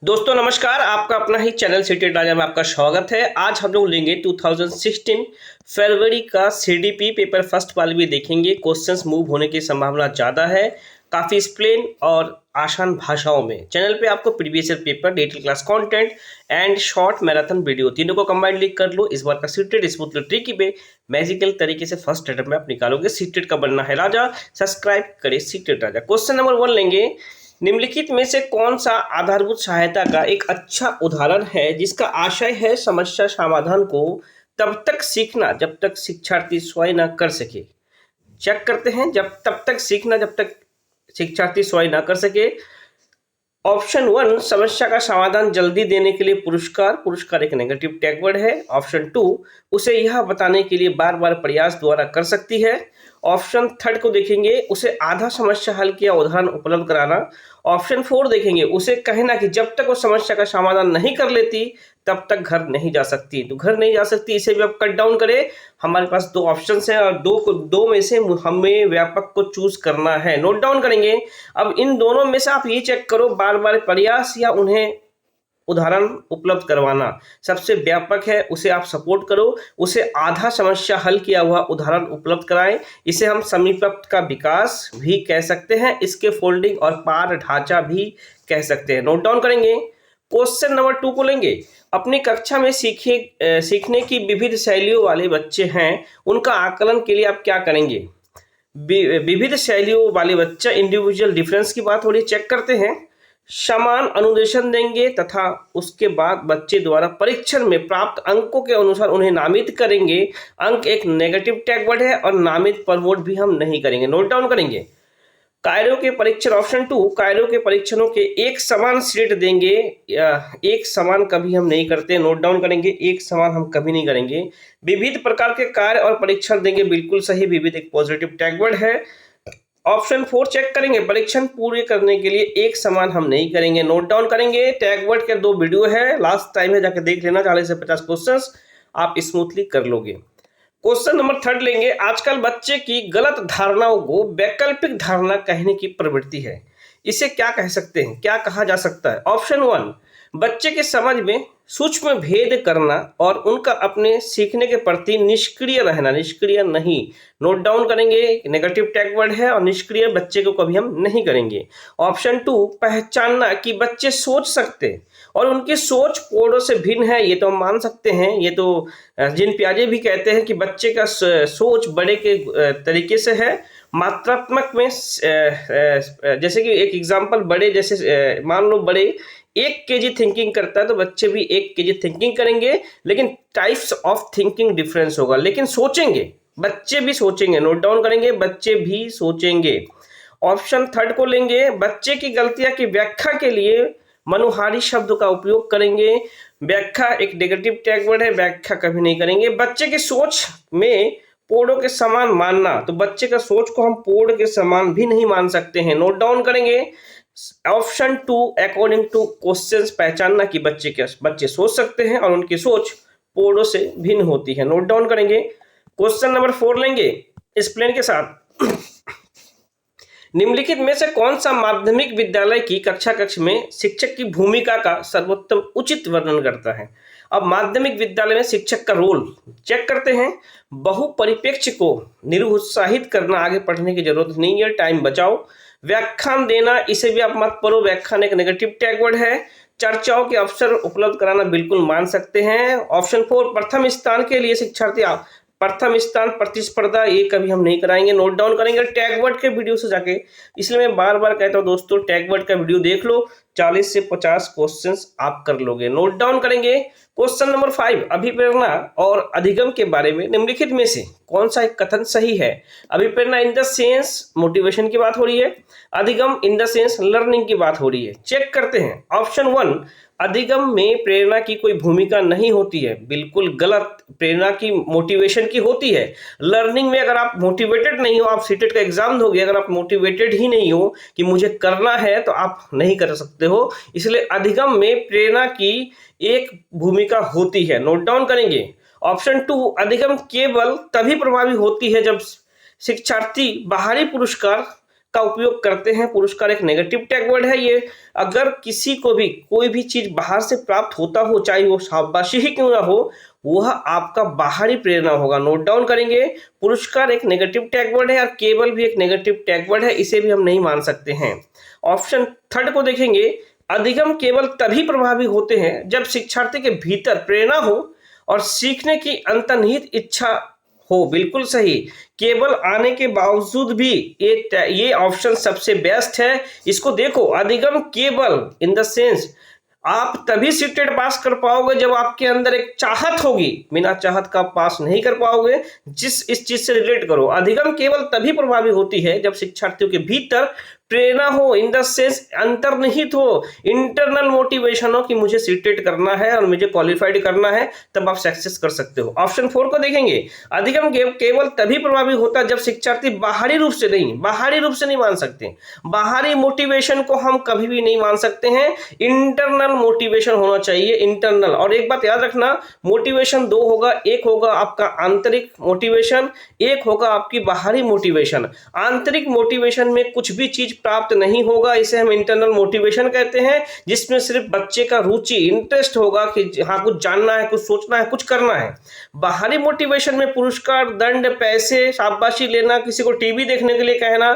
दोस्तों नमस्कार, आपका अपना ही चैनल सीटेट राजा में आपका स्वागत है। आज हम लोग लेंगे 2016 फरवरी का सीडीपी पेपर फर्स्ट वाले भी देखेंगे। क्वेश्चंस मूव होने की संभावना ज़्यादा है, काफ़ी एक्सप्लेन और आसान भाषाओं में। चैनल पे आपको previous year paper, detail class content and short marathon video तीनों को कंबाइंड लिख कर लो। इस बार का सीटेट स्मूथली ट्रिकी पे मैजिकल तरीके से फर्स्ट अटेम्प्ट में आप निकालोगे। सीटेट का बनना है राजा, सब्सक्राइब करें सीटेट राजा। क्वेश्चन नंबर 1 लेंगे। निम्नलिखित में से कौन सा आधारभूत सहायता का एक अच्छा उदाहरण है जिसका आशय है समस्या समाधान को तब तक सीखना जब तक शिक्षार्थी स्वयं न कर सके। चेक करते हैं, जब तब तक सीखना जब तक शिक्षार्थी स्वयं न कर सके। ऑप्शन 1 समस्या का समाधान जल्दी देने के लिए पुरस्कार। पुरस्कार एक नेगेटिव टैग वर्ड है। ऑप्शन 2 उसे यह बताने के लिए बार बार प्रयास द्वारा कर सकती है। ऑप्शन 3 को देखेंगे, उसे आधा समस्या हल किया उदाहरण उपलब्ध कराना। ऑप्शन 4 देखेंगे, उसे कहना कि जब तक वो समस्या का समाधान नहीं कर लेती तब तक घर नहीं जा सकती। तो घर नहीं जा सकती, इसे भी आप कट डाउन करें। हमारे पास दो ऑप्शन हैं और दो में से हमें व्यापक को चूज करना है। नोट डाउन करेंगे। अब इन दोनों में से आप ये चेक करो, बार बार प्रयास या उन्हें उदाहरण उपलब्ध करवाना सबसे व्यापक है, उसे आप सपोर्ट करो। उसे आधा समस्या हल किया हुआ उदाहरण उपलब्ध कराएं। इसे हम समीपत का विकास भी कह सकते हैं, इसके फोल्डिंग और पार ढांचा भी कह सकते हैं। नोट डाउन करेंगे। क्वेश्चन नंबर 2 को लेंगे। अपनी कक्षा में सीखने की विविध शैलियों वाले बच्चे हैं, उनका आकलन के लिए आप क्या करेंगे। विविध शैलियों वाले बच्चा, इंडिविजुअल डिफरेंस की बात हो रही है, चेक करते हैं। समान अनुदेशन देंगे तथा उसके बाद बच्चे द्वारा परीक्षण में प्राप्त अंकों के अनुसार उन्हें नामित करेंगे। अंक एक नेगेटिव टैग वर्ड है और नामित प्रमोट भी हम नहीं करेंगे। नोट डाउन करेंगे। कार्यों के परीक्षण ऑप्शन 2 कार्यों के परीक्षणों के एक समान सेट देंगे। एक समान कभी हम नहीं करते। नोट डाउन करेंगे, एक समान हम कभी नहीं करेंगे। विविध प्रकार के कार्य और परीक्षण देंगे, बिल्कुल सही। विविध एक पॉजिटिव टैग वर्ड है। ऑप्शन 4 चेक करेंगे, परीक्षण पूरे करने के लिए एक समान हम नहीं करेंगे। नोट डाउन करेंगे। टैग वर्ड के 2 वीडियो है, लास्ट टाइम है, जाकर देख लेना। 40 से 50 क्वेश्चंस आप स्मूथली कर लोगे। क्वेश्चन नंबर 3 लेंगे। आजकल बच्चे की गलत धारणाओं को वैकल्पिक धारणा कहने की प्रवृत्ति है, इसे क्या कह सकते हैं, क्या कहा जा सकता है। ऑप्शन 1 बच्चे के समझ में सूक्ष्म भेद करना और उनका अपने सीखने के प्रति निष्क्रिय रहना। निष्क्रिय नहीं, नोट डाउन करेंगे। नेगेटिव टैग वर्ड है और निष्क्रिय बच्चे को कभी हम नहीं करेंगे। ऑप्शन 2 पहचानना कि बच्चे सोच सकते और उनकी सोच पोड़ों से भिन्न है, ये तो हम मान सकते हैं। ये तो जिन प्याजे भी कहते हैं कि बच्चे का सोच बड़े के तरीके से है। मात्रात्मक में जैसे कि एक एग्जांपल, बड़े जैसे मान लो बड़े 1 केजी थिंकिंग करता है तो बच्चे भी 1 केजी थिंकिंग करेंगे, लेकिन टाइप्स ऑफ थिंकिंग डिफरेंस होगा। लेकिन सोचेंगे, बच्चे भी सोचेंगे। नोट डाउन करेंगे, बच्चे भी सोचेंगे। ऑप्शन 3 को लेंगे। बच्चे की गलतियां की व्याख्या के लिए मनुहारी शब्द का उपयोग करेंगे। व्याख्या एक नेगेटिव टैग वर्ड है, व्याख्या कभी नहीं करेंगे। बच्चे की सोच में पोड़ों के समान मानना, तो बच्चे का सोच को हम पोड़ के समान भी नहीं मान सकते हैं। नोट डाउन करेंगे। ऑप्शन 2 अकॉर्डिंग टू क्वेश्चंस पहचानना कि बच्चे सोच सकते हैं और उनकी सोच पोड़ों से भिन्न होती है। नोट डाउन करेंगे। क्वेश्चन नंबर 4 लेंगे एक्सप्लेन के साथ। निम्नलिखित में से कौन सा माध्यमिक विद्यालय की कक्ष में शिक्षक की भूमिका का सर्वोत्तम उचित वर्णन करता है। अब माध्यमिक विद्यालय में शिक्षक का रोल चेक करते हैं। बहुपरिप्रेक्ष्य को निरुत्साहित करना, आगे पढ़ने की जरूरत नहीं है, टाइम बचाओ। व्याख्यान देना, इसे भी आप मत पढ़ो, व्याख्यान एक नेगेटिव टैग वर्ड है। चर्चाओं के अवसर उपलब्ध कराना बिल्कुल मान सकते हैं। ऑप्शन 4 प्रथम स्थान के लिए शिक्षार्थी प्रथम स्थान प्रतिस्पर्धा, ये कभी हम नहीं कराएंगे। नोट डाउन करेंगे। टैग वर्ड के वीडियो से जाके, इसलिए मैं बार बार कहता हूं दोस्तों, टैग वर्ड का वीडियो देख लो, 40 से 50 क्वेश्चंस आप कर लोगे। नोट डाउन करेंगे। क्वेश्चन नंबर 5 अभिप्रेरणा और अधिगम के बारे में निम्नलिखित में से कौन सा एक कथन सही है। अभिप्रेरणा इन द सेंस मोटिवेशन की बात हो रही है, अधिगम इन द सेंस लर्निंग की बात हो रही है। चेक करते हैं। ऑप्शन 1 अधिगम में प्रेरणा की कोई भूमिका नहीं होती है, बिल्कुल गलत। प्रेरणा की मोटिवेशन की होती है। लर्निंग में अगर आप मोटिवेटेड नहीं हो, आप सीटेट का एग्जाम दोगे, अगर आप मोटिवेटेड ही नहीं हो कि मुझे करना है, तो आप नहीं कर सकते हो। इसलिए अधिगम में प्रेरणा की एक भूमिका होती है। नोट डाउन करेंगे। ऑप्शन 2 अधिगम केवल तभी प्रभावी होती है जब शिक्षार्थी बाहरी पुरस्कार का उपयोग करते हैं। पुरस्कार एक नेगेटिव टैग वर्ड है ये। अगर किसी को भी कोई भी चीज बाहर से प्राप्त होता हो, चाहे वो शाबाशी ही क्यों ना हो, वह आपका बाहरी प्रेरणा होगा। नोट डाउन करेंगे। पुरस्कार एक नेगेटिव टैग वर्ड है और केवल भी एक नेगेटिव टैग वर्ड है, इसे भी हम नहीं मान सकते हैं। ऑप्शन थर्ड को देखेंगे। अधिगम केवल तभी प्रभावी होते हैं जब शिक्षार्थी के भीतर प्रेरणा हो और सीखने की अंतर्निहित इच्छा हो। बिल्कुल सही। केवल आने के बावजूद भी ये ऑप्शन सबसे बेस्ट है। इसको देखो, अधिगम केवल इन द सेंस आप तभी सीटेट पास कर पाओगे जब आपके अंदर एक चाहत होगी। बिना चाहत का पास नहीं कर पाओगे। इस चीज से रिलेट करो। अधिगम केवल तभी प्रभावी होती है जब शिक्षार्थियों के भीतर प्रेरणा हो, इन द सेंस अंतर्निहित हो, इंटरनल मोटिवेशन हो कि मुझे सीटेट करना है और मुझे क्वालिफाइड करना है, तब आप सक्सेस कर सकते हो। ऑप्शन 4 को देखेंगे। अधिगम केवल तभी प्रभावी होता है जब शिक्षार्थी बाहरी रूप से नहीं मान सकते। बाहरी मोटिवेशन को हम कभी भी नहीं मान सकते हैं। इंटरनल मोटिवेशन होना चाहिए, इंटरनल। और एक बात याद रखना, मोटिवेशन दो होगा, एक होगा आपका आंतरिक मोटिवेशन, एक होगा आपकी बाहरी मोटिवेशन। आंतरिक मोटिवेशन में कुछ भी चीज प्राप्त नहीं होगा, इसे हम इंटरनल मोटिवेशन कहते हैं, जिसमें सिर्फ बच्चे का रुचि, इंटरेस्ट होगा कि हाँ कुछ जानना है, कुछ सोचना है, कुछ करना है। बाहरी मोटिवेशन में पुरस्कार, दंड, पैसे, शाबाशी लेना, किसी को टीवी देखने के लिए कहना,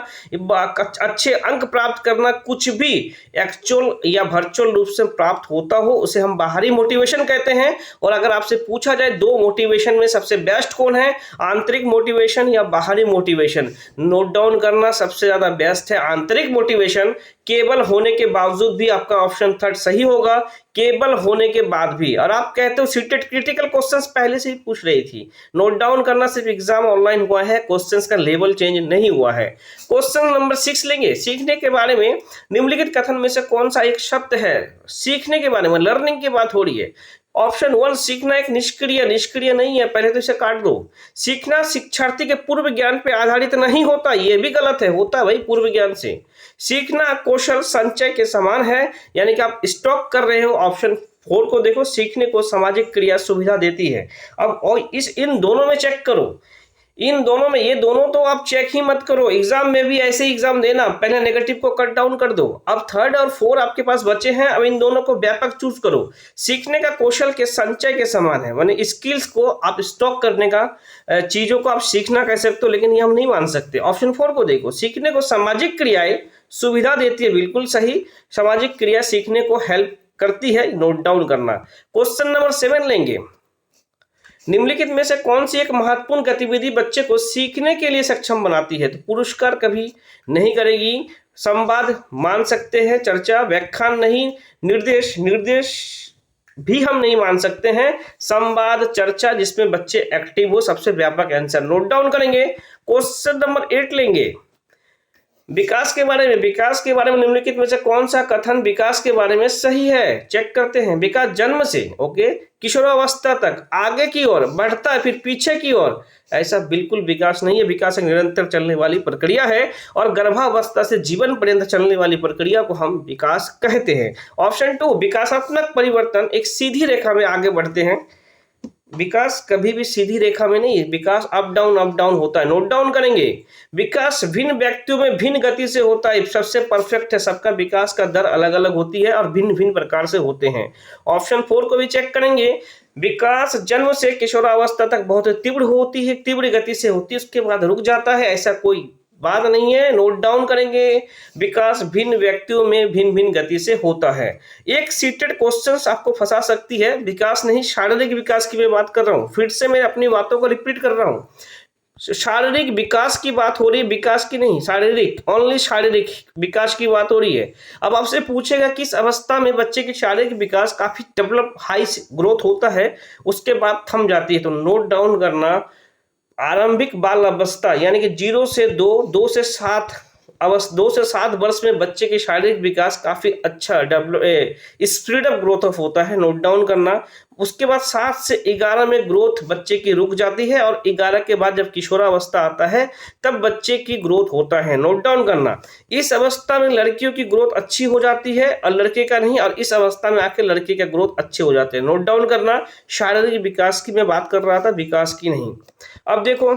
अच्छे अंक प्राप्त करना, कुछ भी एक्चुअल या वर्चुअल रूप से प्राप्त होता हो, उसे हम बाहरी मोटिवेशन कहते हैं। और अगर आपसे पूछा जाए दो मोटिवेशन में सबसे बेस्ट कौन है, आंतरिक मोटिवेशन या बाहरी मोटिवेशन, नोट डाउन करना सबसे ज्यादा बेस्ट है आंतरिक मोटिवेशन। केवल होने के बावजूद भी आपका ऑप्शन थर्ड सही होगा, केवल होने के बाद भी। और आप कहते हो सीटेट क्रिटिकल क्वेश्चंस पहले से ही पूछ रही थी। नोट डाउन करना, सिर्फ एग्जाम ऑनलाइन हुआ है, क्वेश्चंस का लेवल चेंज नहीं हुआ है। क्वेश्चन नंबर 6 लेंगे। सीखने के बारे में निम्नलिखित कथन में से कौन सा एक शब्द है? सीखने के बारे में, लर्निंग की बात हो रही है। ऑप्शन 1, सीखना एक निष्क्रिय नहीं है, पहले तो इसे काट दो। सीखना शिक्षार्थी के पूर्व ज्ञान पे आधारित नहीं होता, यह भी गलत है, होता है भाई पूर्व ज्ञान से। सीखना कौशल संचय के समान है, यानी कि आप स्टॉक कर रहे हो। ऑप्शन 4 को देखो, सीखने को सामाजिक क्रिया सुविधा देती है। अब और इन दोनों में चेक करो, इन दोनों में, ये दोनों तो आप चेक ही मत करो, एग्जाम में भी ऐसे एग्जाम देना, पहले नेगेटिव को कट डाउन कर दो। अब 3rd और 4 आपके पास बचे हैं, अब इन दोनों को व्यापक चूज करो। सीखने का कौशल के संचय के समान है, माने स्किल्स को आप स्टॉक करने का, चीजों को आप सीखना कह सकते हो, लेकिन ये हम नहीं मान सकते। ऑप्शन 4 को देखो, सीखने को सामाजिक क्रियाएं सुविधा देती है, बिल्कुल सही। सामाजिक क्रिया सीखने को हेल्प करती है, नोट डाउन करना। क्वेश्चन नंबर 7 लेंगे। निम्नलिखित में से कौन सी एक महत्वपूर्ण गतिविधि बच्चे को सीखने के लिए सक्षम बनाती है? तो पुरस्कार कभी नहीं करेगी, संवाद मान सकते हैं, चर्चा, व्याख्यान नहीं, निर्देश भी हम नहीं मान सकते हैं। संवाद, चर्चा जिसमें बच्चे एक्टिव हो, सबसे व्यापक आंसर। नोट डाउन करेंगे। क्वेश्चन नंबर 8 लेंगे। विकास के बारे में निम्नलिखित में से कौन सा कथन विकास के बारे में सही है? चेक करते हैं। विकास जन्म से ओके किशोरावस्था तक आगे की ओर बढ़ता है, फिर पीछे की ओर, ऐसा बिल्कुल विकास नहीं है। विकास एक निरंतर चलने वाली प्रक्रिया है और गर्भावस्था से जीवन पर्यंत चलने वाली प्रक्रिया को हम विकास कहते हैं। ऑप्शन 2, विकासात्मक परिवर्तन एक सीधी रेखा में आगे बढ़ते हैं। विकास कभी भी सीधी रेखा में नहीं है, विकास अप डाउन होता है। नोट डाउन करेंगे। विकास भिन्न व्यक्तियों में भिन्न गति से होता है, सबसे परफेक्ट है। सबका विकास का दर अलग अलग होती है और भिन्न भिन्न प्रकार से होते हैं। ऑप्शन 4 को भी चेक करेंगे। विकास जन्म से किशोरावस्था तक बहुत तीव्र गति से होती है, उसके बाद रुक जाता है, ऐसा कोई बात नहीं है। नोट डाउन करेंगे। विकास भिन्न व्यक्तियों में भिन्न भिन्न गति से होता है। एक सीटेड क्वेश्चंस आपको फंसा सकती है, विकास नहीं शारीरिक विकास की मैं बात कर रहा हूं। फिर से मैं अपनी बातों को रिपीट कर रहा हूं। शारीरिक विकास की बात हो रही है, विकास की नहीं, शारीरिक, ओनली शारीरिक विकास की बात हो रही है। अब आपसे पूछेगा किस अवस्था में बच्चे की शारीरिक विकास काफी डेवलप हाई ग्रोथ होता है, उसके बाद थम जाती है। तो नोट डाउन करना। आरंभिक बाल अवस्था यानी कि 0 से 2 से 7 वर्ष में बच्चे की शारीरिक विकास काफी अच्छा स्पीड अप ग्रोथ ऑफ होता है। नोट डाउन करना। उसके बाद 7 से 11 में ग्रोथ बच्चे की रुक जाती है और 11 के बाद जब किशोरावस्था आता है तब बच्चे की ग्रोथ होता है। नोट डाउन करना। इस अवस्था में लड़कियों की ग्रोथ अच्छी हो जाती है और लड़के का नहीं, और इस अवस्था में आके लड़के का ग्रोथ अच्छे हो जाते हैं। नोट डाउन करना। शारीरिक विकास की मैं बात कर रहा था, विकास की नहीं। अब देखो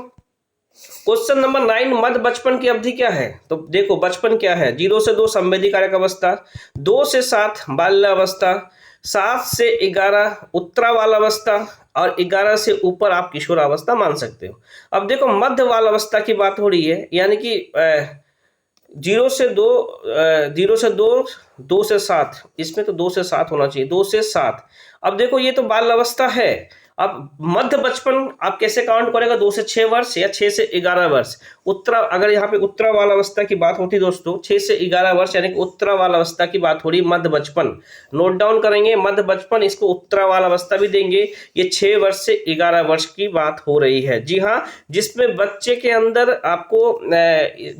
क्वेश्चन नंबर 9, मध्य बचपन की अवधि क्या है? तो देखो बचपन क्या है, 0 से 2 संवेदी कारक अवस्था, 2 से 7 बाल्यावस्था, 7 से 11 उत्तरावाल अवस्था और 11 से ऊपर आप किशोरावस्था मान सकते हो। अब देखो मध्य बाल अवस्था की बात हो रही है, यानी कि 0 से 2, 2 से 7, इसमें तो 2 से 7 होना चाहिए, 2 से 7। अब देखो ये तो बाल अवस्था है। अब मध्य बचपन आप कैसे काउंट करेगा, 2 से 6 वर्ष या 6 से 11 वर्ष। अगर यहाँ पे उत्तरा बाल अवस्था की बात होती दोस्तों, 6 से 11 वर्ष यानी कि उत्तरा बाल अवस्था की बात हो रही, मध्य बचपन नोट डाउन करेंगे, मध्य बचपन, इसको उत्तरा बाल अवस्था भी देंगे। ये 6 वर्ष से 11 वर्ष की बात हो रही है, जी हाँ, जिसमें बच्चे के अंदर आपको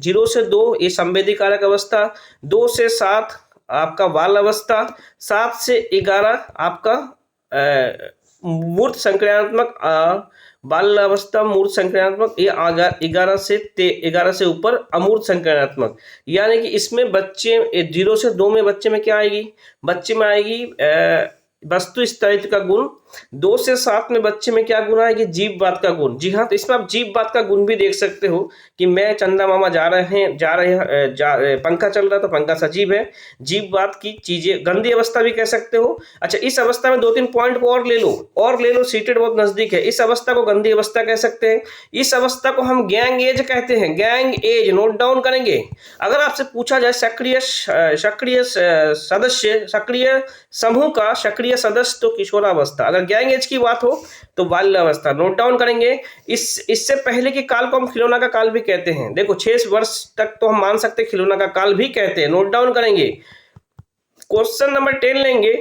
0 से 2 ये संवेदी कारक अवस्था, 2 से 7 आपका बाल अवस्था, 7 से 11 आपका मूर्त संक्रियात्मक बाल अवस्था, मूर्त संक्रियात्मक, ये 11 से ऊपर अमूर्त संक्रियात्मक। यानी कि इसमें बच्चे 0 से 2 में बच्चे में क्या आएगी, बच्चे में आएगी वस्तु स्थायित्व का गुण। 2 से 7 में बच्चे में क्या गुण आएगी, जीव बात का गुण। जी हाँ, तो इसमें आप जीव बात का गुण भी देख सकते हो कि मैं चंदा मामा जा रहे हैं, पंखा चल रहा तो पंखा सजीव है, जीव बात की चीजें। गंदी अवस्था भी कह सकते हो। अच्छा, इस अवस्था में 2-3 पॉइंट को और ले लो, सीटेड बहुत नजदीक है। इस अवस्था को गंदी अवस्था कह सकते हैं। इस अवस्था को हम गैंग एज कहते हैं, गैंग एज नोट डाउन करेंगे। अगर आपसे पूछा जाए सक्रिय सदस्य, सक्रिय समूह का सक्रिय सदस्य तो किशोरावस्था, अगर गैंग एज की बात हो तो बाल्यावस्था नोट डाउन करेंगे। इससे पहले के काल को हम खिलौना का काल भी कहते हैं। देखो 6 वर्ष तक तो हम मान सकते हैं, खिलौना का काल भी कहते हैं, नोट डाउन करेंगे। क्वेश्चन नंबर 10 लेंगे,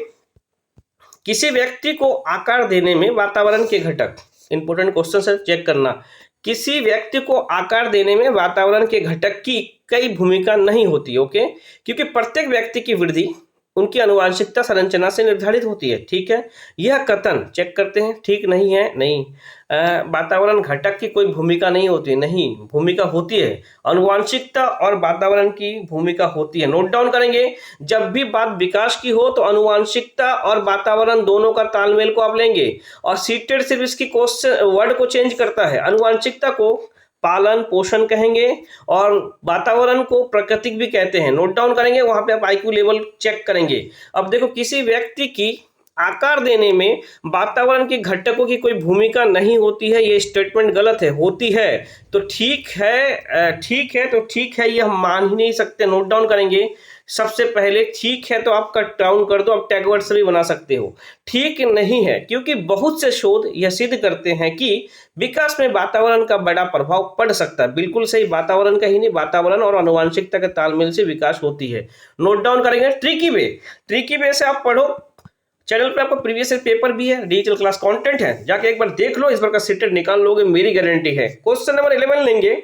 किसी व्यक्ति को आकार देने में वातावरण के घटक, इंपोर्टेंट क्वेश्चन है, चेक करना। किसी व्यक्ति को आकार देने में वातावरण के घटक की कई भूमिका नहीं होती, ओके, क्योंकि प्रत्येक व्यक्ति की वृद्धि उनकी आनुवांशिकता संरचना से निर्धारित होती है, ठीक है। यह कथन चेक करते हैं, ठीक नहीं है, नहीं, वातावरण घटक की कोई भूमिका नहीं होती, नहीं, भूमिका होती है, आनुवांशिकता और वातावरण की भूमिका होती है, नोट डाउन करेंगे। जब भी बात विकास की हो तो आनुवांशिकता और वातावरण दोनों का तालमेल को आप लेंगे, और सीटेड सिर्फ इसकी क्वेश्चन वर्ड को चेंज करता है। आनुवांशिकता को पालन पोषण कहेंगे और वातावरण को प्राकृतिक भी कहते हैं, नोट डाउन करेंगे। वहां पे आप आईक्यू लेवल चेक करेंगे। अब देखो, किसी व्यक्ति की आकार देने में वातावरण के घटकों की कोई भूमिका नहीं होती है, ये स्टेटमेंट गलत है, होती है तो ठीक है, ये हम मान ही नहीं सकते, नोट डाउन करेंगे। सबसे पहले ठीक है तो आप कट डाउन कर दो, आप टैग वर्ड से भी बना सकते हो। ठीक नहीं है, क्योंकि बहुत से शोध यह सिद्ध करते हैं कि विकास में वातावरण का बड़ा प्रभाव पड़ सकता है। बिल्कुल सही, वातावरण का ही नहीं, वातावरण और आनुवांशिकता के तालमेल से विकास होती है, नोट डाउन करेंगे। ट्रिकी वे से आप पढ़ो, चैनल पे आपको प्रीवियस पेपर भी है, डिजिटल क्लास कंटेंट है, जाके एक बार देख लो, इस बार का सीटेट निकाल लोगे, मेरी गारंटी है। क्वेश्चन नंबर 11 लेंगे,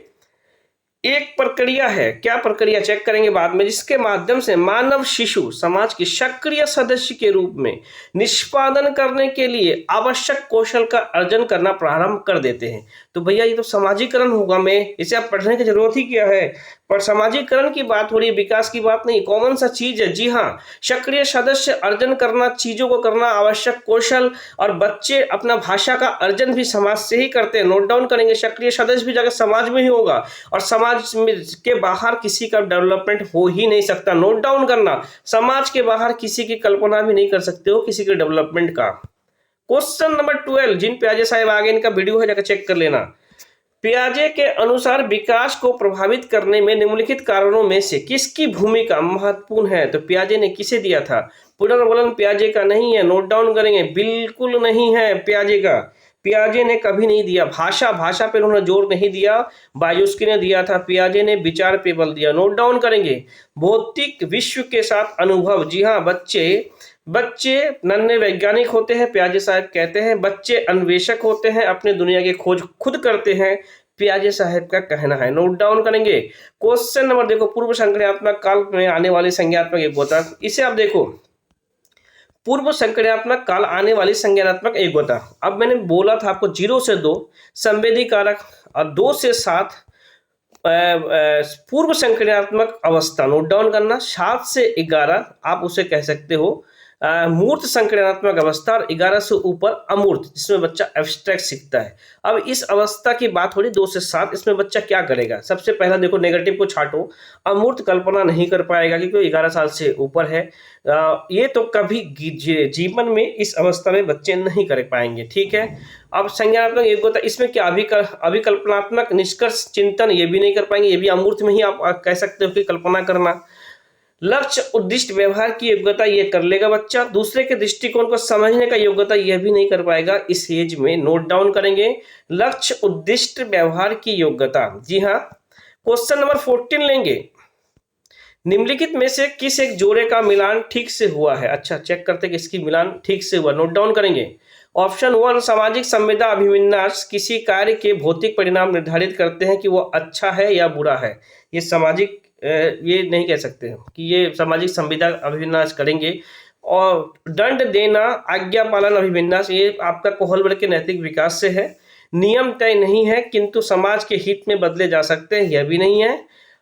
एक प्रक्रिया है, क्या प्रक्रिया चेक करेंगे बाद में, जिसके माध्यम से मानव शिशु समाज के सक्रिय सदस्य के रूप में निष्पादन करने के लिए आवश्यक कौशल का अर्जन करना प्रारंभ कर देते हैं। तो भैया ये तो समाजीकरण होगा, में इसे आप पढ़ने की जरूरत ही क्या है, पर समाजीकरण की बात हो रही है, विकास की बात नहीं, कॉमन सा चीज है। जी हाँ, सक्रिय सदस्य अर्जन करना, चीजों को करना, आवश्यक कौशल, और बच्चे अपना भाषा का अर्जन भी समाज से ही करते हैं, नोट डाउन करेंगे। सक्रिय सदस्य भी जाकर समाज में ही होगा, और समाज के बाहर किसी का डेवलपमेंट हो ही नहीं सकता, नोट डाउन करना। समाज के बाहर किसी की कल्पना भी नहीं कर सकते हो किसी के डेवलपमेंट का। क्वेश्चन नंबर 12, जिन प्याजे साहब आगे इनका वीडियो है, जाकर चेक कर लेना। पियाजे के अनुसार विकास को प्रभावित करने में निम्नलिखित कारणों में से किसकी भूमिका महत्वपूर्ण है? तो पियाजे ने किसे दिया था? पुनर्वलन पियाजे का नहीं है, नोट डाउन करेंगे, बिल्कुल नहीं है पियाजे का, पियाजे ने कभी नहीं दिया। भाषा पे उन्होंने जोर नहीं दिया, बायोस्की ने दिया था, पियाजे ने विचार पे बल दिया, नोट डाउन करेंगे। भौतिक विश्व के साथ अनुभव, जी हाँ, बच्चे नन्हे वैज्ञानिक होते हैं, पियाजे साहब कहते हैं, बच्चे अन्वेषक होते हैं, अपने दुनिया की खोज खुद करते हैं, पियाजे साहब का कहना है, नोट डाउन करेंगे। क्वेश्चन नंबर देखो, पूर्व संक्रियात्मक काल में आने वाली संज्ञानात्मक एक होता, इसे आप देखो, पूर्व संक्रियात्मक काल आने वाली संज्ञानात्मक एक होता। अब मैंने बोला था आपको 0 से 2 संवेदी कारक और 2 से 7 पूर्व संक्रियात्मक अवस्था, नोट डाउन करना। 7 से 11 आप उसे कह सकते हो मूर्त संक्रियात्मक अवस्था और 11 से ऊपर अमूर्त, जिसमें बच्चा एब्स्ट्रैक्ट सीखता है। अब इस अवस्था की बात हो रही 2 से 7, इसमें बच्चा क्या करेगा? सबसे पहला देखो नेगेटिव को छांटो, अमूर्त कल्पना नहीं कर पाएगा क्योंकि 11 साल से ऊपर है। ये तो कभी जीवन में इस अवस्था में बच्चे नहीं कर पाएंगे, ठीक है। अब संज्ञानात्मक योग्यता, इसमें क्या अभिकल्पनात्मक निष्कर्ष चिंतन ये भी नहीं कर पाएंगे, ये भी अमूर्त में ही आप कह सकते हो कि कल्पना करना। लक्ष्य उद्दिष्ट व्यवहार की योग्यता ये कर लेगा बच्चा, दूसरे के दृष्टिकोण को समझने का योग्यता यह भी नहीं कर पाएगा इस एज में। नोट डाउन करेंगे लक्ष्य उद्दिष्ट व्यवहार की योग्यता। जी हाँ, क्वेश्चन नंबर 14 लेंगे, निम्नलिखित में से किस एक जोड़े का मिलान ठीक से हुआ है? अच्छा, चेक करते कि इसकी मिलान ठीक से हुआ। नोट डाउन करेंगे। ऑप्शन 1, सामाजिक संवेदा अभिविन्यास किसी कार्य के भौतिक परिणाम निर्धारित करते हैं कि वो अच्छा है या बुरा है। ये सामाजिक ये नहीं कह सकते कि ये सामाजिक संविदा अभिविन्यास करेंगे। और दंड देना आज्ञा पालन अभिविन्यास, ये आपका कोहलबर्ग के नैतिक विकास से है। नियम तय नहीं है किंतु समाज के हित में बदले जा सकते हैं, यह भी नहीं है।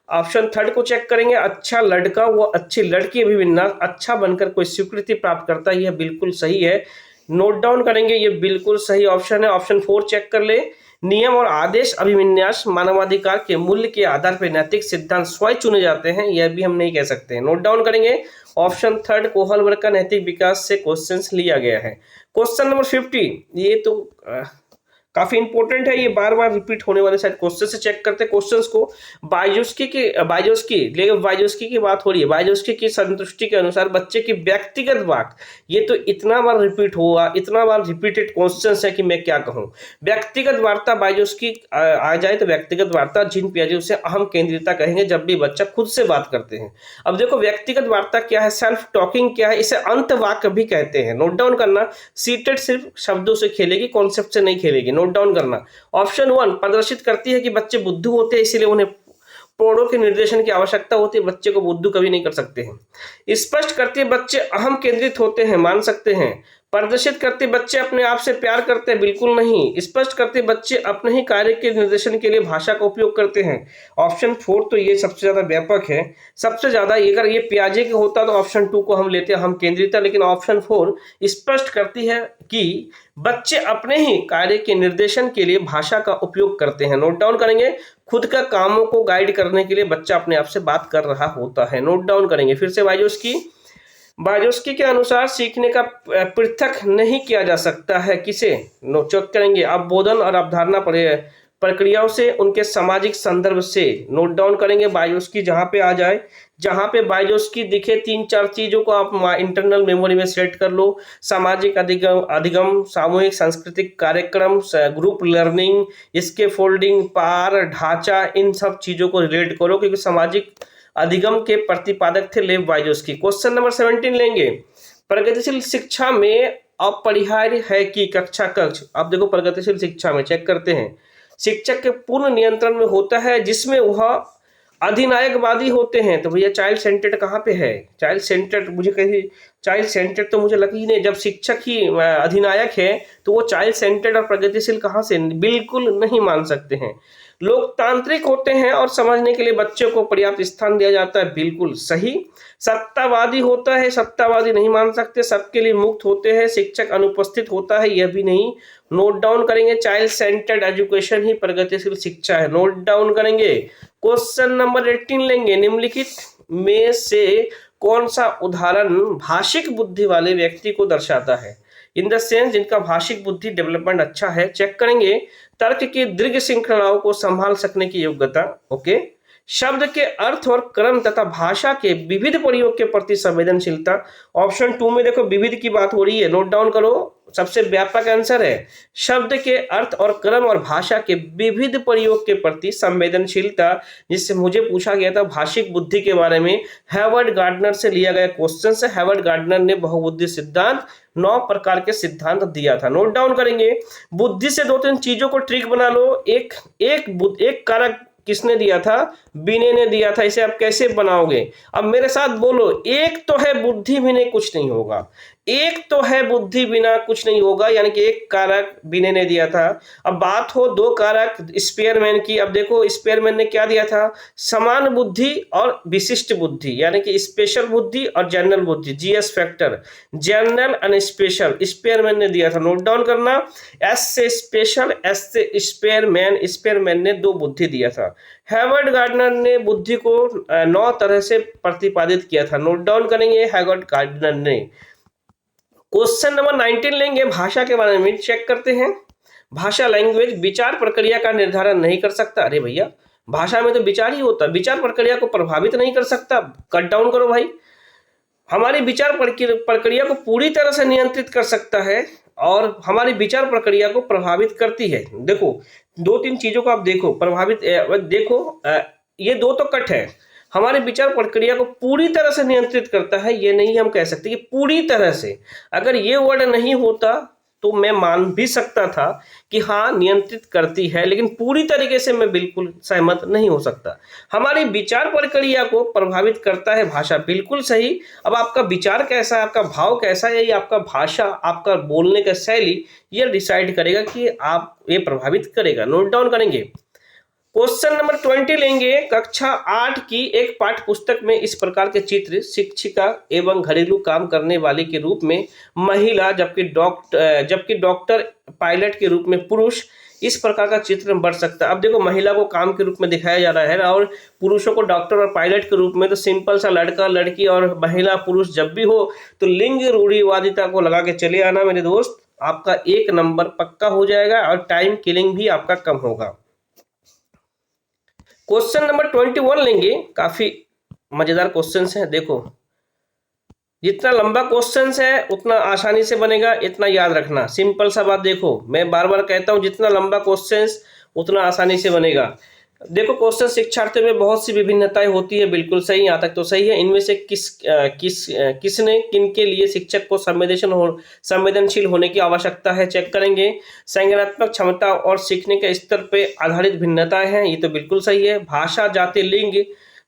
ऑप्शन 3 को चेक करेंगे, अच्छा लड़का वो अच्छी लड़की अभिविन्यास अच्छा बनकर कोई स्वीकृति प्राप्त करता है, यह बिल्कुल सही है। नोट डाउन करेंगे, ये बिल्कुल सही ऑप्शन है। ऑप्शन 4 चेक कर ले, नियम और आदेश अभिविन्यास मानवाधिकार के मूल्य के आधार पर नैतिक सिद्धांत स्वयं चुने जाते हैं, यह भी हम नहीं कह सकते हैं। नोट डाउन करेंगे, ऑप्शन 3 कोहलबर्ग का नैतिक विकास से क्वेश्चंस लिया गया है। क्वेश्चन नंबर 50, ये तो काफी इंपॉर्टेंट है, ये बार बार रिपीट होने वाले शायद क्वेश्चन से चेक करते हैं क्वेश्चंस को। बायोस्की की बात हो रही है। बायोस्की की संतुष्टि के अनुसार बच्चे की व्यक्तिगत वाक, ये तो इतना बार रिपीट हुआ, इतना बार रिपीटेड क्वेश्चंस है कि मैं क्या कहूँ। व्यक्तिगत वार्ता बायोस्की आ जाए तो व्यक्तिगत वार्ता जीन पियाजे उसे अहम केंद्रिता कहेंगे जब भी बच्चा खुद से बात करते हैं। अब देखो व्यक्तिगत वार्ता क्या है, सेल्फ टॉकिंग क्या है, इसे अंत वाक्य भी कहते हैं। नोट डाउन करना, सीटेड सिर्फ शब्दों से खेलेगी, कॉन्सेप्ट से नहीं खेलेगी। नोट डाउन करना। ऑप्शन 1 प्रदर्शित करती है कि बच्चे बुद्धू होते हैं, इसलिए उन्हें प्रौढ़ों के निर्देशन की आवश्यकता होती है, बच्चे को बुद्धू कभी नहीं कर सकते हैं। स्पष्ट करती है बच्चे अहम केंद्रित होते हैं, मान सकते हैं। प्रदर्शित करते बच्चे अपने आप से प्यार करते हैं, बिल्कुल नहीं। स्पष्ट करते बच्चे अपने ही कार्य के निर्देशन के लिए भाषा का उपयोग करते हैं। ऑप्शन 4 तो ये सबसे ज्यादा व्यापक है, सबसे ज्यादा। अगर ये पियाजे के होता तो ऑप्शन 2 को हम लेते हैं, हम केंद्रित, लेकिन ऑप्शन 4 स्पष्ट करती है कि बच्चे अपने ही कार्य के निर्देशन के लिए भाषा का उपयोग करते हैं। नोट डाउन करेंगे, खुद का कामों को गाइड करने के लिए बच्चा अपने आप से बात कर रहा होता है। नोट डाउन करेंगे। फिर से बायोस्की के अनुसार सीखने का पृथक नहीं किया जा सकता है, किसे? चेक करेंगे, अवबोधन और अवधारणा प्रक्रियाओं से, उनके सामाजिक संदर्भ से। नोट डाउन करेंगे बायोस्की जहां पे आ जाए, जहां पे बायोस्की दिखे 3-4 चीजों को आप इंटरनल मेमोरी में सेट कर लो। सामाजिक अधिगम, सामूहिक सांस्कृतिक कार्यक्रम, ग्रुप लर्निंग, इसके फोल्डिंग, पार ढांचा, इन सब चीजों को रिलेट करो क्योंकि सामाजिक अधिगम के प्रतिपादक थे लेव बायोस्की। क्वेश्चन नंबर 17 लेंगे, प्रगतिशील शिक्षा में अपरिहार्य है कि कक्षा कक्ष। आप देखो प्रगतिशील शिक्षा में चेक करते हैं, शिक्षक के पूर्ण नियंत्रण में होता है जिसमें वह अधिनायकवादी होते हैं। तो भैया चाइल्ड सेंटर्ड कहाँ पे है? चाइल्ड सेंटर्ड तो मुझे लगी ही नहीं। जब शिक्षक ही अधिनायक है तो वो चाइल्ड सेंटर्ड और प्रगतिशील कहाँ से? बिल्कुल नहीं मान सकते हैं। लोकतांत्रिक होते हैं और समझने के लिए बच्चों को पर्याप्त स्थान दिया जाता है, बिल्कुल सही। सत्तावादी होता है, सत्तावादी नहीं मान सकते। सबके लिए मुक्त होते हैं, शिक्षक अनुपस्थित होता है, यह भी नहीं। नोट डाउन करेंगे, चाइल्ड सेंटर्ड एजुकेशन ही प्रगतिशील शिक्षा है। नोट डाउन करेंगे। क्वेश्चन नंबर 18 लेंगे, निम्नलिखित में से कौन सा उदाहरण भाषिक बुद्धि वाले व्यक्ति को दर्शाता है? इन द सेंस जिनका भाषिक बुद्धि डेवलपमेंट अच्छा है। चेक करेंगे, तर्क की दीर्घ श्रृंखलाओं को संभाल सकने की योग्यता, ओके। शब्द के अर्थ और क्रम तथा भाषा के विविध प्रयोग के प्रति संवेदनशीलता। ऑप्शन 2 में देखो विविध की बात हो रही है, नोट डाउन करो, सबसे व्यापक आंसर है शब्द के अर्थ और क्रम और भाषा के विविध प्रयोग के प्रति संवेदनशीलता, जिससे मुझे पूछा गया था भाषिक बुद्धि के बारे में। हेवर्ड गार्डनर से लिया गया क्वेश्चन से। हेवर्ड गार्डनर ने बहुबुद्धि सिद्धांत 9 प्रकार के सिद्धांत दिया था। नोट डाउन करेंगे, बुद्धि से 2-3 चीजों को ट्रिक बना लो। एक कारक किसने दिया था? विनय ने दिया था। इसे आप कैसे बनाओगे? अब मेरे साथ बोलो, एक तो है बुद्धि बिना कुछ नहीं होगा, एक तो है बुद्धि बिना कुछ नहीं होगा, यानी कि एक कारक विनय ने दिया था। अब बात हो दो कारक स्पेयरमैन की। अब देखो स्पेयरमैन ने क्या दिया था? समान बुद्धि और विशिष्ट बुद्धि, यानी कि स्पेशल बुद्धि और जनरल बुद्धि, GS factor, general and special Spearman ने दिया था। नोट डाउन करना, एस से स्पेशल, एस से स्पेयरमैन, स्पेयरमैन ने 2 बुद्धि दिया था। हेवर्ड गार्डनर ने बुद्धि को 9 तरह से प्रतिपादित किया था। नोट डाउन करेंगे हेवर्ड गार्डनर ने। क्वेश्चन नंबर 19 लेंगे, भाषा के बारे में चेक करते हैं। भाषा लैंग्वेज विचार प्रक्रिया का निर्धारण नहीं कर सकता। अरे भैया, भाषा में तो विचार ही होता है, विचार प्रक्रिया को प्रभावित नहीं कर सकता। कट डाउन करो भाई। हमारी विचार प्रक्रिया को पूरी तरह से नियंत्रित कर सकता है और हमारी विचार प्रक्रिया को प्रभावित करती है। देखो 2-3 चीजों को आप देखो, प्रभावित देखो, ये 2 तो कट है। हमारे विचार प्रक्रिया को पूरी तरह से नियंत्रित करता है, ये नहीं हम कह सकते कि पूरी तरह से। अगर ये वर्ड नहीं होता तो मैं मान भी सकता था कि हाँ नियंत्रित करती है, लेकिन पूरी तरीके से मैं बिल्कुल सहमत नहीं हो सकता। हमारी विचार प्रक्रिया को प्रभावित करता है भाषा, बिल्कुल सही। अब आपका विचार कैसा है, आपका भाव कैसा है, ये आपका भाषा, आपका बोलने का शैली, ये डिसाइड करेगा कि आप ये प्रभावित करेगा। नोट डाउन करेंगे। क्वेश्चन नंबर 20 लेंगे। कक्षा 8 की एक पाठ्य पुस्तक में इस प्रकार के चित्र शिक्षिका एवं घरेलू काम करने वाले के रूप में महिला, जबकि डॉक्टर, पायलट के रूप में पुरुष, इस प्रकार का चित्र बढ़ सकता है। अब देखो महिला को काम के रूप में दिखाया जा रहा है और पुरुषों को डॉक्टर और पायलट के रूप में, तो सिंपल सा लड़का लड़की और महिला पुरुष जब भी हो तो लिंग रूढ़िवादिता को लगा के चले आना मेरे दोस्त, आपका 1 नंबर पक्का हो जाएगा और टाइम किलिंग भी आपका कम होगा। क्वेश्चन नंबर 21 लेंगे, काफी मजेदार क्वेश्चन है। देखो जितना लंबा क्वेश्चन है उतना आसानी से बनेगा, इतना याद रखना। सिंपल सा बात, देखो मैं बार बार कहता हूं जितना लंबा क्वेश्चन उतना आसानी से बनेगा। देखो क्वेश्चन शिक्षार्थियों में बहुत सी विभिन्नताएं होती है, बिल्कुल सही, यहाँ तक तो सही है। इनमें से किसने किनके लिए शिक्षक को संवेदनशील होने की आवश्यकता है, चेक करेंगे। संज्ञानात्मक क्षमता और सीखने के स्तर पे आधारित भिन्नताएं हैं, ये तो बिल्कुल सही है। भाषा, जाति, लिंग,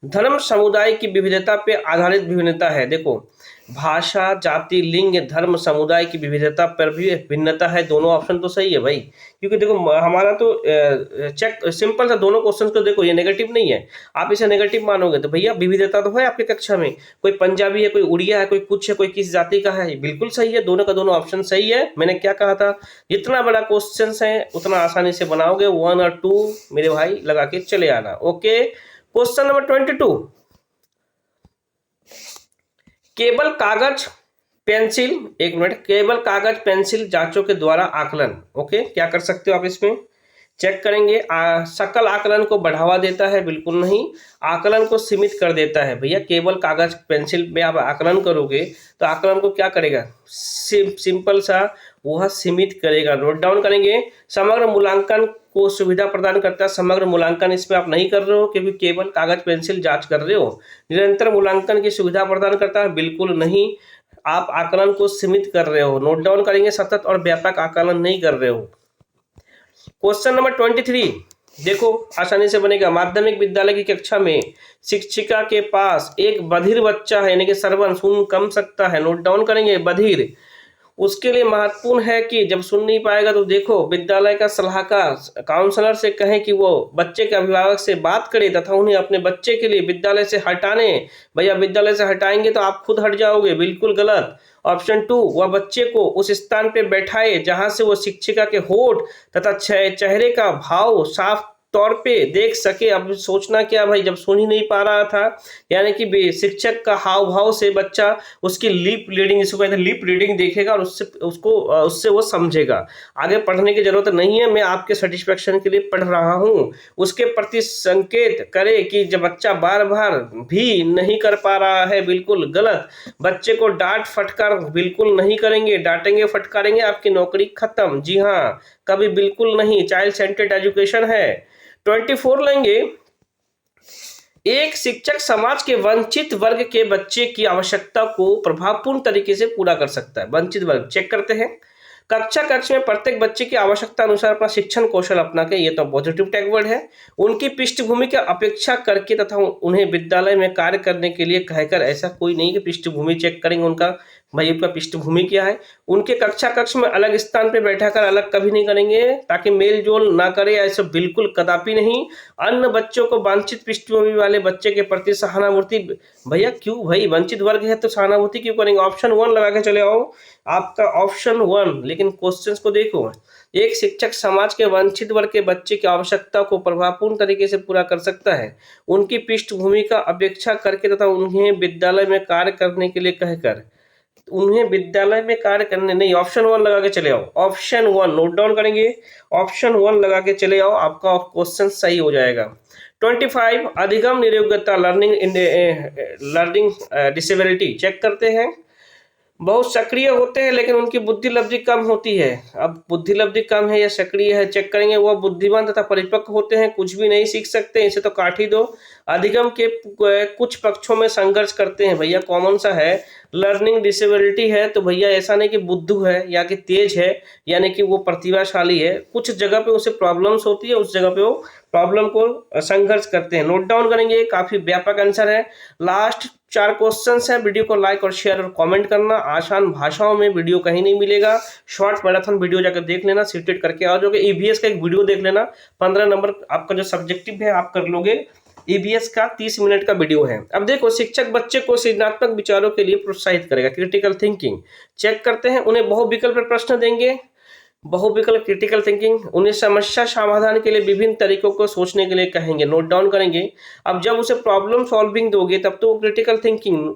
धर्म, समुदाय की विविधता पे आधारित विभिन्नता है। देखो भाषा, जाति, लिंग, धर्म, समुदाय की विविधता पर भी भिन्नता है, दोनों ऑप्शन तो सही है भाई। क्योंकि देखो हमारा तो चेक सिंपल सा, दोनों क्वेश्चन को देखो, ये नेगेटिव नहीं है। आप इसे नेगेटिव मानोगे तो भैया विविधता तो है आपकी कक्षा में, कोई पंजाबी है, कोई उड़िया है, कोई कुछ है, कोई किस जाति का है, बिल्कुल सही है। दोनों का दोनों ऑप्शन सही है। मैंने क्या कहा था, जितना बड़ा क्वेश्चन है उतना आसानी से बनाओगे। 1 और 2 मेरे भाई लगा के चले आना। ओके, क्वेश्चन नंबर 22, केवल कागज पेंसिल, 1 मिनट, केवल कागज पेंसिल जांचों के द्वारा आकलन। ओके, क्या कर सकते हो आप इसमें, चेक करेंगे। सकल आकलन को बढ़ावा देता है, बिल्कुल नहीं, आकलन को सीमित कर देता है। भैया केवल कागज पेंसिल में आप आकलन करोगे तो आकलन को क्या करेगा, सिंपल सा वह सीमित करेगा। नोट डाउन करेंगे। समग्र मूल्यांकन को सुविधा प्रदान करता है, समग्र मूल्यांकन इसमें आप नहीं कर रहे हो क्योंकि केवल कागज पेंसिल जांच कर रहे हो। निरंतर मूल्यांकन की सुविधा प्रदान करता है, बिल्कुल नहीं, आप आकलन को सीमित कर रहे हो। नोट डाउन करेंगे, सतत और व्यापक आकलन नहीं कर रहे हो। क्वेश्चन नंबर 23, देखो आसानी से बनेगा। माध्यमिक विद्यालय की कक्षा में शिक्षिका के पास एक बधिर बच्चा है, यानी कि श्रवण सुन कम सकता है। नोट डाउन करेंगे, बधिर, उसके लिए महत्वपूर्ण है कि जब सुन नहीं पाएगा तो देखो विद्यालय का सलाहकार काउंसलर से कहें कि वो बच्चे के अभिभावक से बात करे तथा उन्हें अपने बच्चे के लिए विद्यालय से हटाने। भैया विद्यालय से हटाएंगे तो आप खुद हट जाओगे, बिल्कुल गलत। ऑप्शन 2, वह बच्चे को उस स्थान पे बैठाए जहां से वो शिक्षिका के होठ तथा चेहरे का भाव साफ तौर पे देख सके। अब सोचना क्या भाई, जब सुन ही नहीं पा रहा था, यानी कि शिक्षक का हाव भाव से बच्चा उसकी लिप रीडिंग, जिसको कहते हैं लिप रीडिंग, देखेगा और उससे वो समझेगा। आगे पढ़ने की जरूरत नहीं है, मैं आपके सेटिस्फेक्शन के लिए पढ़ रहा हूँ। उसके प्रति संकेत करे कि जब बच्चा बार बार भी नहीं कर पा रहा है, बिल्कुल गलत। बच्चे को डांट फटकार बिल्कुल नहीं करेंगे, डांटेंगे फटकारेंगे आपकी नौकरी खत्म। जी हाँ, कभी बिल्कुल नहीं, चाइल्ड सेंटर्ड एजुकेशन है। 24 लेंगे। एक शिक्षक समाज के वंचित वर्ग के बच्चे की आवश्यकता को प्रभावपूर्ण तरीके से पूरा कर सकता है। वंचित वर्ग चेक करते हैं। कक्षा कक्ष में प्रत्येक बच्चे की आवश्यकता अनुसार अपना शिक्षण कौशल अपना के, ये तो पॉजिटिव टैग वर्ड है। उनकी पृष्ठभूमि की अपेक्षा करके तथा उन्हें विद्यालय में कार्य करने के लिए कहकर, ऐसा कोई नहीं कि पृष्ठभूमि चेक करेंगे उनका, भाई आपका पृष्ठभूमि क्या है। उनके कक्षा कक्ष में अलग स्थान पर बैठाकर अलग कभी नहीं करेंगे ताकि मेल जोल ना करे, ऐसा बिल्कुल कदापि नहीं। अन्य बच्चों को वांछित पृष्ठभूमि वाले बच्चे के प्रति सहानुभूति, भैया क्यों भाई, वंचित वर्ग है तो सहानुभूति क्यों करेंगे। ऑप्शन 1 लगा के चले आओ, आपका ऑप्शन 1। लेकिन क्वेश्चंस को देखो, एक शिक्षक समाज के वंचित वर्ग के बच्चे की आवश्यकता को प्रभावपूर्ण तरीके से पूरा कर सकता है, उनकी पृष्ठभूमि का अपेक्षा करके तथा उन्हें विद्यालय में कार्य करने के लिए कहकर। उन्हें विद्यालय में कार्य करने नहीं, ऑप्शन 1 लगा के चले आओ, ऑप्शन 1 नोट डाउन करेंगे, ऑप्शन 1 लगा के चले आओ, आपका क्वेश्चन सही हो जाएगा। 25 अधिगम निरोगता, लर्निंग डिसेबिलिटी चेक करते हैं। बहुत सक्रिय होते हैं लेकिन उनकी बुद्धि लब्धि कम होती है। अब बुद्धि लब्धि कम है या सक्रिय है चेक करेंगे। वह बुद्धिमान तथा परिपक्व होते हैं, कुछ भी नहीं सीख सकते, इसे तो काट ही दो। अधिगम के कुछ पक्षों में संघर्ष करते हैं, भैया कॉमन सा है। लर्निंग डिसेबिलिटी है तो भैया ऐसा नहीं कि बुद्धू है या कि तेज है, यानी कि वो प्रतिभाशाली है, कुछ जगह पे उसे प्रॉब्लम्स होती है, उस जगह पे वो प्रॉब्लम को संघर्ष करते हैं। नोट डाउन करेंगे, काफी व्यापक आंसर है। लास्ट 4 क्वेश्चंस है। वीडियो को लाइक और शेयर और कमेंट करना। आसान भाषाओं में वीडियो कहीं नहीं मिलेगा, शॉर्ट मैराथन वीडियो जाकर देख लेना, सीटेट करके आ जाओगे। ईवीएस का एक वीडियो देख लेना, 15 नंबर आपका जो सब्जेक्टिव है आप कर लोगे। ईवीएस का 30 मिनट का वीडियो है। अब देखो, शिक्षक बच्चे को सृजनात्मक विचारों के लिए प्रोत्साहित करेगा, क्रिटिकल थिंकिंग चेक करते हैं। उन्हें बहुविकल्प प्रश्न देंगे, बहुविकल्प क्रिटिकल थिंकिंग। उन्हें समस्या समाधान के लिए विभिन्न तरीकों को सोचने के लिए कहेंगे, नोट डाउन करेंगे। अब जब उसे प्रॉब्लम सॉल्विंग दोगे तब तो क्रिटिकल थिंकिंग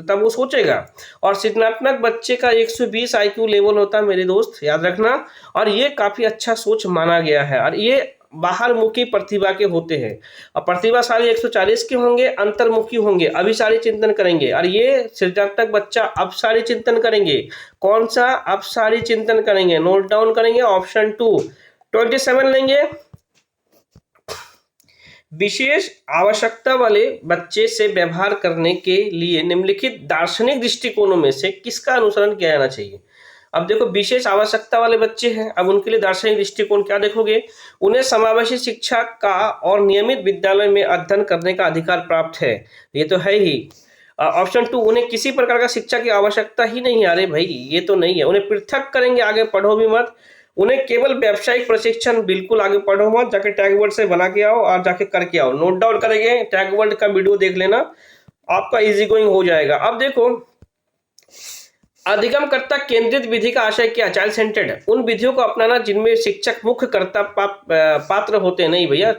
तब वो सोचेगा। और सृजनात्मक बच्चे का 120 IQ लेवल होता है मेरे दोस्त, याद रखना। और ये काफी अच्छा सोच माना गया है, और ये बाहरमुखी प्रतिभा के होते हैं। और प्रतिभाशाली 140 के होंगे, अंतर्मुखी होंगे, अभिसारी चिंतन करेंगे। और ये सृजनात्मक बच्चा अपसारी चिंतन करेंगे। कौन सा? अपसारी चिंतन करेंगे, नोट डाउन करेंगे, ऑप्शन 2। 27 लेंगे। विशेष आवश्यकता वाले बच्चे से व्यवहार करने के लिए निम्नलिखित दार्शनिक दृष्टिकोणों में से किसका अनुसरण किया जाना चाहिए। अब देखो, विशेष आवश्यकता वाले बच्चे हैं, अब उनके लिए दार्शनिक दृष्टिकोण क्या देखोगे। उन्हें समावेशी शिक्षा का और नियमित विद्यालय में अध्ययन करने का अधिकार प्राप्त है, ये तो है ही। ऑप्शन 2, उन्हें किसी प्रकार का शिक्षा की आवश्यकता ही नहीं है, अरे भाई ये तो नहीं है। उन्हें पृथक करेंगे, आगे पढ़ो भी मत। उन्हें केवल व्यावसायिक प्रशिक्षण, बिल्कुल आगे पढ़ो मत, जाके टैग वर्ड से बना के आओ और जाके करके आओ। नोट डाउन करेंगे, टैग वर्ड का वीडियो देख लेना, आपका इजी गोइंग हो जाएगा। अब देखो, अधिगमकर्ता केंद्रित विधि का आशय क्या? चाइल्ड सेंटर्ड, उन विधियों को अपनाना जिनमें शिक्षक मुख्य कर्ता पात्र होते हैं। नहीं भैया,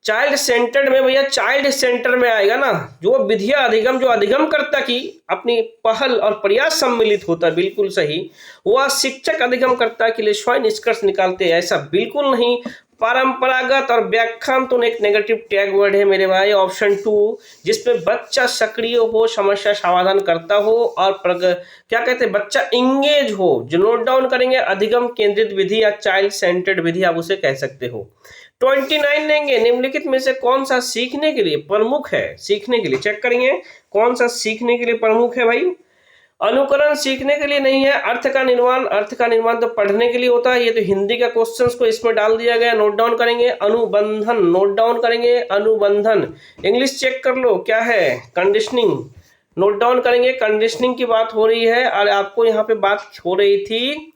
चाइल्ड सेंटर्ड में भैया चाइल्ड सेंटर में आएगा ना, जो विधियां अधिगम, जो अधिगमकर्ता की अपनी पहल और प्रयास सम्मिलित होता है, बिल्कुल सही। वह शिक्षक अधिगमकर्ता के लिए स्वयं निष्कर्ष निकालते हैं, ऐसा बिल्कुल नहीं। परंपरागत और व्याख्यान तो एक नेगेटिव टैग वर्ड है मेरे भाई, ऑप्शन 2, जिसमें बच्चा सक्रिय हो, समस्या समाधान करता हो और क्या कहते हैं, बच्चा इंगेज हो, जो नोट डाउन करेंगे। अधिगम केंद्रित विधि या चाइल्ड सेंटर्ड विधि आप उसे कह सकते हो। 29 लेंगे। निम्नलिखित में से कौन सा सीखने के लिए प्रमुख है? सीखने के लिए चेक करेंगे, कौन सा सीखने के लिए प्रमुख है भाई। अनुकरण सीखने के लिए नहीं है। अर्थ का निर्माण तो पढ़ने के लिए होता है, ये तो हिंदी का क्वेश्चंस को इसमें डाल दिया गया, नोट डाउन करेंगे। अनुबंधन, नोट डाउन करेंगे, अनुबंधन। इंग्लिश चेक कर लो क्या है, कंडीशनिंग, नोट डाउन करेंगे। कंडीशनिंग की बात हो रही है और आपको यहाँ पे बात हो रही थी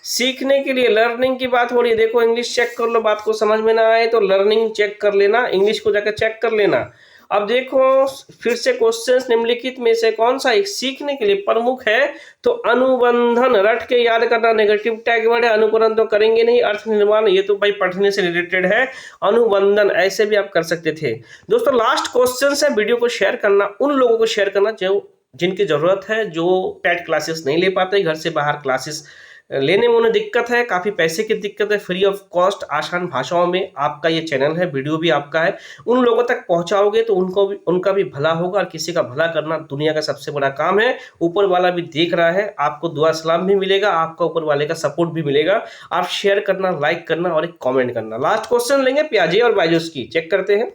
सीखने के लिए, लर्निंग की बात हो रही है। देखो इंग्लिश चेक कर लो, बात को समझ में ना आए तो लर्निंग चेक कर लेना, इंग्लिश को जाकर चेक कर लेना। अब देखो फिर से क्वेश्चंस, निम्नलिखित में से कौन सा एक सीखने के लिए प्रमुख है? तो अनुबंधन, रट के याद करना, नेगेटिव टैग वर्ड है। अनुकरण तो करेंगे नहीं। अर्थ निर्माण, ये तो भाई पढ़ने से रिलेटेड है। अनुबंधन ऐसे भी आप कर सकते थे। दोस्तों लास्ट क्वेश्चन है, वीडियो को शेयर करना, उन लोगों को शेयर करना जो जिनकी जरूरत है, जो टेट क्लासेस नहीं ले पाते, घर से बाहर क्लासेस लेने में उन्हें दिक्कत है, काफी पैसे की दिक्कत है। फ्री ऑफ कॉस्ट आसान भाषाओं में आपका ये चैनल है, वीडियो भी आपका है, उन लोगों तक पहुंचाओगे तो उनका भी भला होगा। और किसी का भला करना दुनिया का सबसे बड़ा काम है। ऊपर वाला भी देख रहा है, आपको दुआ सलाम भी मिलेगा, आपका ऊपर वाले का सपोर्ट भी मिलेगा। आप शेयर करना, लाइक करना और एक कॉमेंट करना। लास्ट क्वेश्चन लेंगे, पियाजे और बाइजोस्की चेक करते हैं।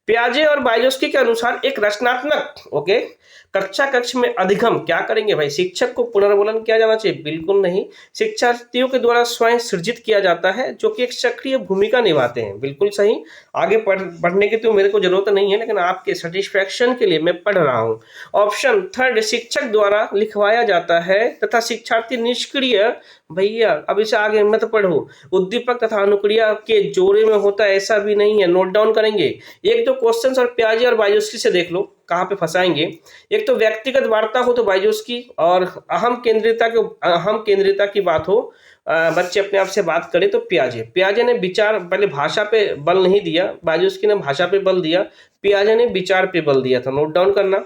पियाजे और बाइजोस्की के अनुसार एक रचनात्मक कक्षा कक्ष में अधिगम क्या करेंगे भाई, शिक्षक को पुनर्वलन किया जाना चाहिए, बिल्कुल नहीं। शिक्षार्थियों के द्वारा स्वयं सृजित किया जाता है जो कि एक सक्रिय भूमिका निभाते हैं, बिल्कुल सही। आगे पढ़ने की तो मेरे को जरूरत नहीं है, लेकिन आपके सेटिस्फैक्शन के लिए मैं पढ़ रहा हूँ। ऑप्शन थर्ड, शिक्षक द्वारा लिखवाया जाता है तथा शिक्षार्थी निष्क्रिय, भैया अब इसे आगे मत पढ़ो, उद्दीपक तथा अनुक्रिया के जोड़े में होता है, ऐसा भी नहीं है, नोट डाउन करेंगे। एक दो क्वेश्चंस और प्याजे और बायोस्की से देख लो कहाँ पे फंसाएंगे। एक तो व्यक्तिगत वार्ता हो तो बायोस्की, और अहम केंद्रिता की बात हो, बच्चे अपने आप से बात करें तो पियाजे ने विचार, पहले भाषा पे बल नहीं दिया, बायोस्की ने भाषा पे बल दिया, पियाजे ने विचार पे बल दिया था, नोट डाउन करना।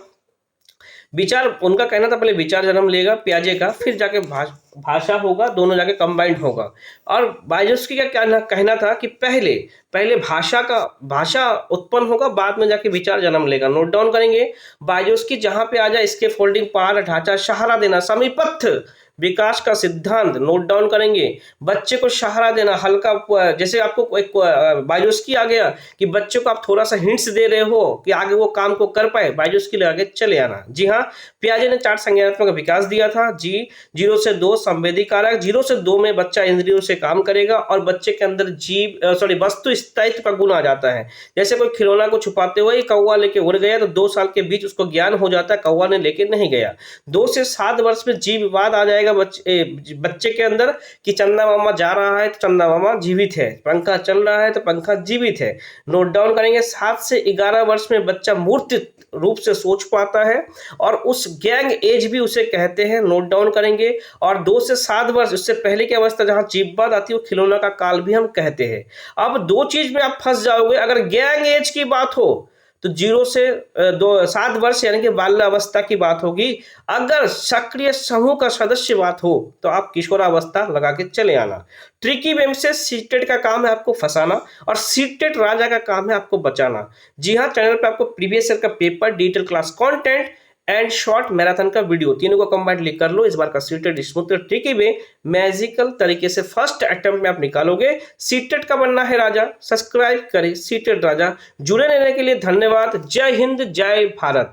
विचार, उनका कहना था पहले विचार जन्म लेगा पियाजे का, फिर जाके भाषा होगा, दोनों जाके कंबाइंड होगा। और बायोस्की का क्या कहना था कि पहले भाषा उत्पन्न होगा, बाद में जाके विचार जन्म लेगा, नोट डाउन करेंगे। बायोस्की जहां पे आ जाए इसके फोल्डिंग पार ढांचा सहारा देना, समीपस्थ विकास का सिद्धांत, नोट डाउन करेंगे। बच्चे को सहारा देना, हल्का, जैसे आपको एक बायोस्की आ गया कि बच्चे को आप थोड़ा सा हिंट्स दे रहे हो कि आगे वो काम को कर पाए, बायोस्की लगा के चले आना। जी हाँ, पियाजे ने 4 संज्ञानात्मक विकास दिया था। जी 0 से 2 संवेदी कारक, 0 से 2 में बच्चा इंद्रियों से काम करेगा और बच्चे के अंदर वस्तु स्थायित्व का गुण आ जाता है। जैसे कोई खिलौना को छुपाते हुए कौवा लेके उड़ गया तो 2 साल के बीच उसको ज्ञान हो जाता है कौवा ने लेके नहीं गया। 2 से 7 वर्ष में जीव विवाद आ जाएगा बच्चे के अंदर कि चंदा मामा जा रहा है तो चंदा मामा जीवित है, पंखा चल रहा है तो पंखा जीवित है, नोट डाउन करेंगे। 7 से 11 वर्ष में बच्चा मूर्त रूप से सोच पाता है और उस गैंग एज भी उसे कहते हैं, नोट डाउन करेंगे। और 2 से 7 वर्ष, उससे पहले की अवस्था जहां जीववाद आती है वो खिलौना का काल भी हम कहते हैं। अब 2 चीज में आप फंस जाओगे, अगर गैंग एज की बात हो तो 0 से 7 वर्ष यानी कि बाल्यावस्था की बात होगी। अगर सक्रिय समूह का सदस्य बात हो तो आप किशोरावस्था लगा के चले आना। ट्रिकी वेम से सीटेट का काम है आपको फंसाना और सीटेट राजा का काम है आपको बचाना। जी हाँ, चैनल पे आपको प्रीवियस ईयर का paper, digital class content and short marathon का वीडियो, तीनों को कंबाइंड लिख कर लो। इस बार का सीटेट स्मूथ ट्रिकी वे मैजिकल तरीके से फर्स्ट अटेम्प्ट में आप निकालोगे। सीटेट का बनना है राजा, सब्सक्राइब करें सीटेट राजा। जुड़े रहने के लिए धन्यवाद। जय हिंद, जय भारत।